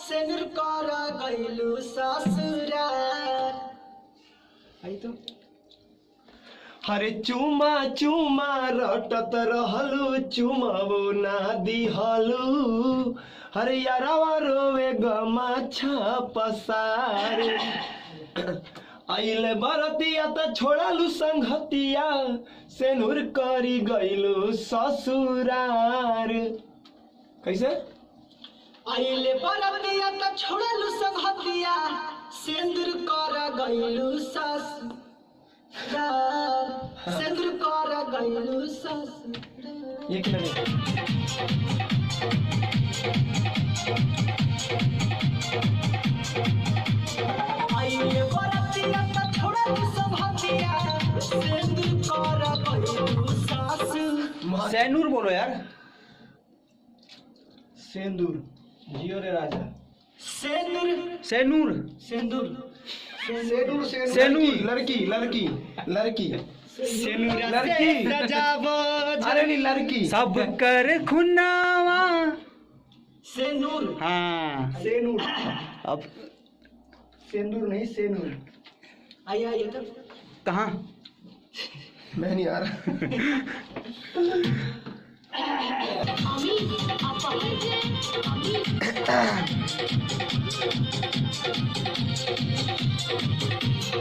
सेनुर कर गइलु ससुरार। आई तो हरे चुमा चुमा रटत रहलु चुमावो ना दिहलु हरे यारावा रोवे गमा पसार आइले बरतिया त छोड़ालु संगतिया सेनुर करी गइलु ससुरार। कैसे आइले बरतिया त छोड़ालु संगतिया सेनुर कर गइलु ससुरार। सेनुर कर गइलु ससुरार। ये क्या है? आइले बरतिया त छोड़ालु संगतिया सेनुर कर गइलु ससुरार। सैनूर बोलो यार। सेंदूर जियो रे राजा। सेनुर सैनूर सेनुर सेनूर सेनूर। लड़की लड़की लड़की सैनूर लड़की अरे नहीं लड़की सब कर खुनावा। सेनुर। हाँ सेनूर अब सेंदूर नहीं सेनूर। आइए आइए तो कहाँ मैं नहीं आ रहा।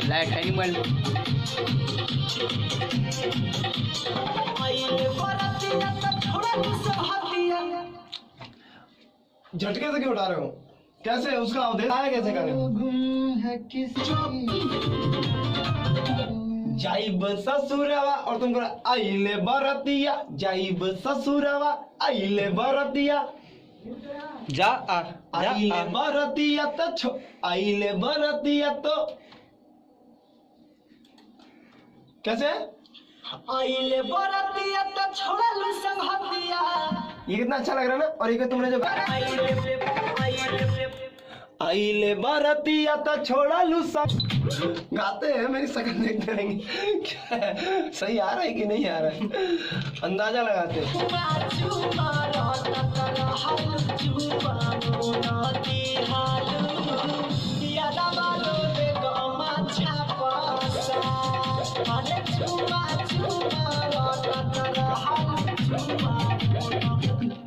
लाइट एनिमल आइले बरतिया त छोड़ालु संगतिया। झटके से क्यों उठा रहे हो? कैसे उसका अवधेश आया कैसे करें? जाइब ससुरवा और तुम करो आइले बरतिया जाइब ससुरवा आइले बरतिया जा आ आइले बरतिया तो आइले बरतिया तो कैसे? आइले बरतिया त छोड़ालु संगतिया। ये कितना अच्छा लग रहा है ना। और ये तुमने जब आइले बरतिया तो छोड़ालु सब गाते हैं मेरी शक्ल देखते रहेंगे क्या है? सही आ रहा है कि नहीं आ रहा है? अंदाजा लगाते हैं। चुमा चुमा रटत रहलु चुमावो ना दिहलु